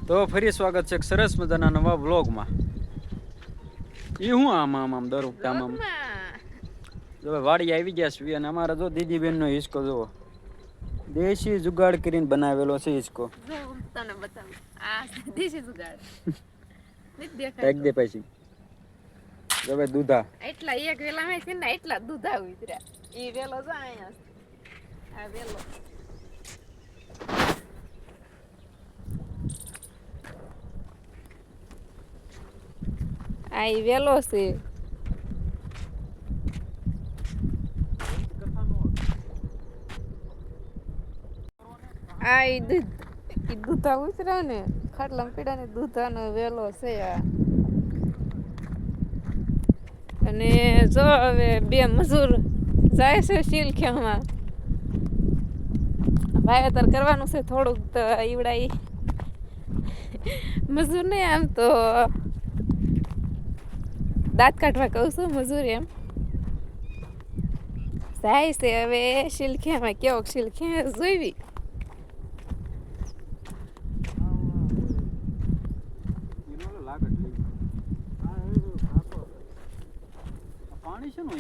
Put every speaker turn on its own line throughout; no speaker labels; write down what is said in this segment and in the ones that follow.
તો ફરી સ્વાગત છે એક સરસ મજાના નવા વ્લોગમાં. એ હું આમ દર વખતે આમ જો વાડી આવી ગયા છે અને અમારા જો દીદી બેન નો હિસકો જોવો દેશી જુગાડ કરીને બનાવેલો છે હિસકો.
જો તને બતાવું આ દેશી જુગાડ નથી
ટેક
દેખાતો.
દે પછી હવે દૂધા
એટલા એક વેલા માં છે ને એટલા દૂધા ઉતર્યા એ વેલો જો અહીંયા આ વેલો આ વેલો છે. આ દૂધા ઉતર્યા ને ખાટલા પીડા ને દૂધાનો વેલો છે આ. અને જો હવે બે મજૂર જાય છે શીલખ્યામાં વાવેતર કરવાનું છે થોડુંક તો ઈવડાઈ મજૂર નહીં આમ તો દાંત કાઢવા કહું છું મજૂર એમ જાય છે હવે શીલખ્યામાં કેવોક શીલખ્યા જોઈવી.
પાણી છે ને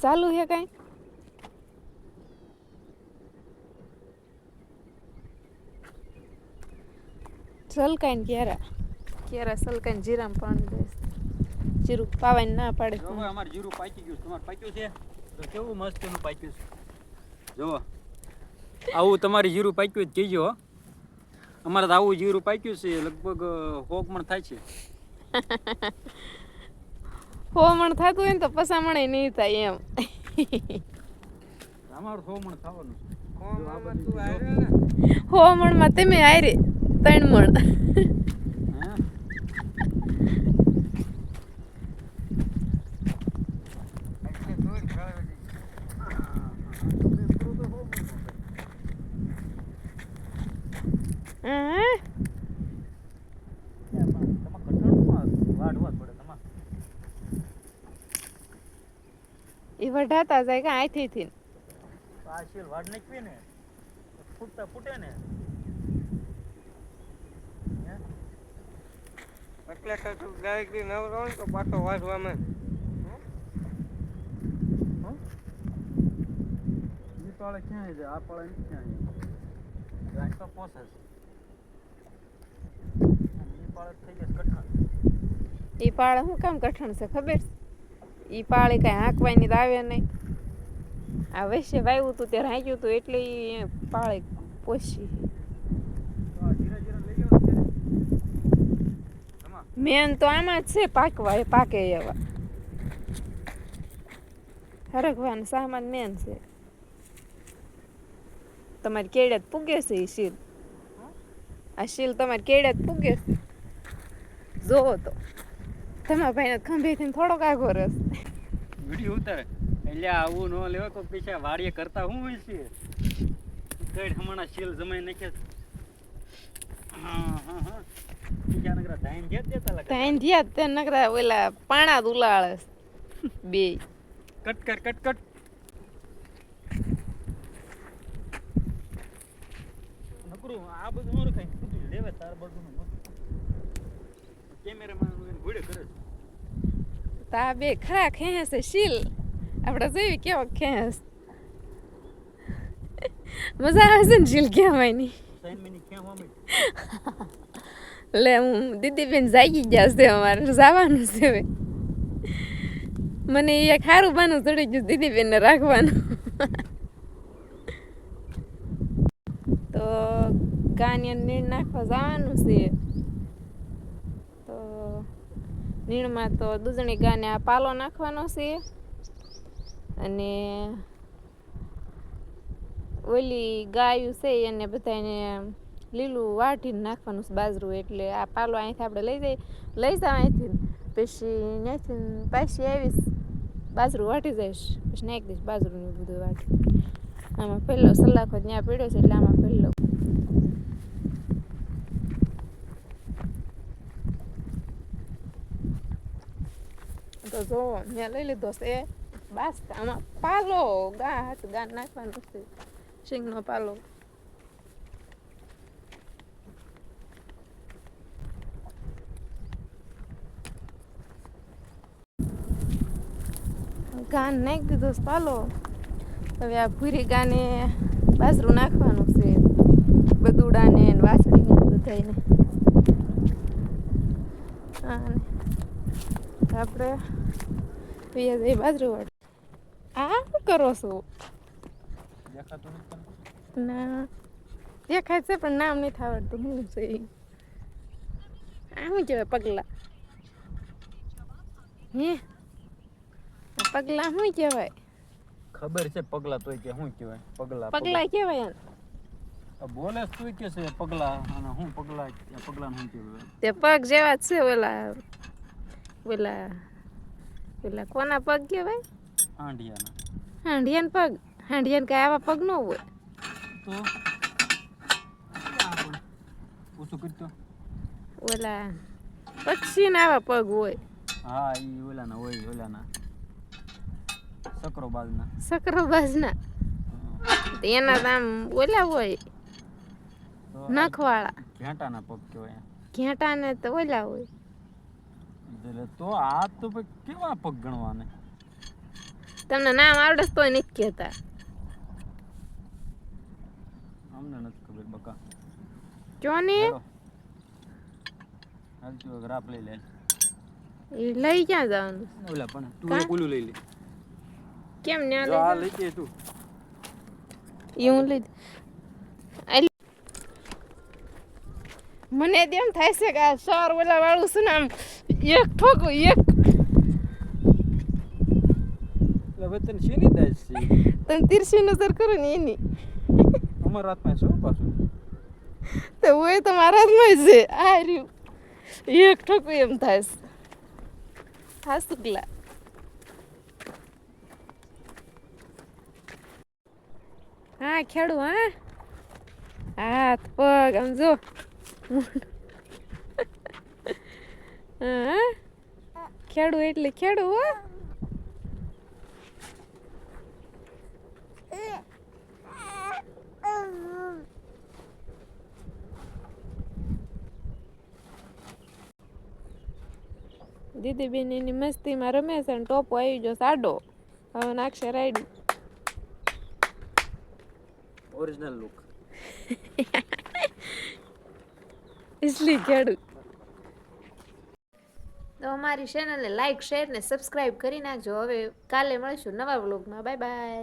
ચાલુ છે કઈ સલકાઈને ક્યારા સલકાઈને જીરામાં પાણી દે જીરું પાવાની ના પાડે.
અમારે જીરું પાકી ગયું તમારે પાક્યું છે તો કેવું મસ્ત એનું પાક્યું છે જોવો. આવું તમારી જીરું પાક્યું જ કહેજો. અમારે તો આવું જીરું પાક્યું છે લગભગ 100 મણ થાય છે.
100 મણ થતું હોય ને તો પસામણે નહીં થાય એમ.
અમારું 100 મણ થવાનું
100 મણમાં તમે આયરે 3 મણ. એ વઢાતા જાય કે આથી
આ શીલ વાડ નાખવી ને ફૂટે ને એટલે તો ડાયરેક્ટલી નવરો ને તો પાછો વાઢવામાં ઈ પાળે ક્યાં છે આ પાળે નથી ક્યાં ગાય તો પોસે ઈ પાળે થઈ ગઈ કઠણ.
ઈ પાળે શું કામ કઠણ છે ખબર? ઈ પાળે કઈ હાંકવાની આવે નહીં. આ વૈશ્ય વાવ્યું હતું ત્યારે હાંક્યું હતું એટલે ઈ પાળે પોસી. મેન તો આમાં જ છે પાકવા પાકે એવા હરગવાનું સામાન મેન છે. તમારી કેળે જ પૂગે છે એ શીલ. આ શીલ તમારી કેળે જ પૂગે છે જોવો તો. તમારા ભાઈને ખંભેથી થોડોક આગો રસ
વિડીયો ઉતારે એટલે આવું ન લેવા કોઈ પૈસા વાડીએ કરતા શું હોય છે કઈ હમણાં શીલ જમાઈ નાખે. હા બીજા નગરા ધાઈન જે દેતા લાગે
ધાઈન જ્યા તે નગરા ઓલા પાણા દુલાળે બે
કટ નકરું આ બધું ન રખાય બધું લેવે તાર બધું કેમેરામાં ઘોડે કરે
તા બે ખરા ખેંસ છે શીલ આપણે જોઈ કેવો ખેંસ મજા આવે છે ને શીલ કહેવાની. લે હું દીદી બેન જાગી ગયા છે અમારે જવાનું છે હવે. મને એક સારું બાનું ચડી ગયું દીદી બેન ને રાખવાનું. તો ગાનિયા નીણ નાખવા જવાનું છે. તો નીણમાં તો દૂધણી ગાને આ પાલો નાખવાનો છે અને ઓલી ગાયું છે એને બધાને લીલું વાટીને નાખવાનું છે બાજરું. એટલે આ પાલો અહીંથી આપણે લઈ જાવ અહીંથી પછી ત્યાંથી પાછી આવીશ બાજરું વાટી જઈશ પછી નાખી દઈશ બાજરું ને બધું વાટી. આમાં પહેલો સલાખો ત્યાં પડ્યો છે એટલે આમાં પહેલો તો જો મેં લઈ લીધો છે બસ આમાં પાલો ગા નાખવાનો છે સિંગનો પાલો. ગાન નાખી દીધો છે પાલો. હવે આ ભૂરી ગાને બાજરું નાખવાનું છે, બદુડાને ને વાસળીને બધાને. અને આપણે એ બાજરું વાળ. આ શું કરો છો? ના દેખાય છે પણ નામ નથી આવડતું. શું છે આ? શું કહેવાય? પગલા? હે પગલા શું કહેવાય?
ખબર છે પગલા, તોય કે શું કહેવાય?
પગલા કહેવાય.
બોલે તું કે છે પગલા, અને હું પગલા, પગલા શું કહેવાય?
તે પગ જેવા જ છે. ઓલા ઓલા ઓલા કોના પગ કહેવાય?
હાંડિયાના.
હાંડિયાના પગ? હાંડિયાને કાંઈ આવા પગ ન હોય.
તો ઓછું કરતો.
ઓલા પક્ષીના આવા પગ હોય.
હા ઈ ઓલાના હોય, ઓલાના સકરોબાજના.
સકરોબાજના એના નામ ઓલા હોય, નખવાળા.
ઘેટાના પગ કહેવાય.
ઘેટાને તો ઓલા હોય.
તો આ તો કેવા પગ ગણવાને?
તમને નામ આવડે તો નથી કહેતા.
અમને નથી ખબર બકા.
ક્યો ને?
હાલ તું ગ્રાફ લઈ લે.
એ લઈ ક્યાં જવાનું?
ઓલા પણ તું એક ઓલું લઈ લે.
કેમ ને
આ લઈ કે તું?
એ હું લઈ. મને એમ થાય છે કે આ સર ઓલા વાળું છે ને આમ એક ઠોકું એક.
હવે તને શેની દાજ છે?
તમે તીરછી નજર કરો ને એની.
અમારા હાથમાં શું પાછું?
તો હોય તો મારા હાથમાં છે. આ રહ્યું એક ઠોકું એમ થાય છે. હા શુક્લા. હા ખેડું. હા હાથ પગ આમ જો. હા ખેડું એટલે ખેડું. હો દીદી બેન એની મસ્તીમાં રમે છે અને ટોપો આવી ગયો સાડો. હવે નાખશે રાયડું.
Original look.
इसलिए ખેડું. તો અમારી ચેનલને લાઈક, શેર ને સબસ્ક્રાઈબ કરી નાખજો. હવે કાલે મળીશું નવા વ્લોગમાં. Bye bye.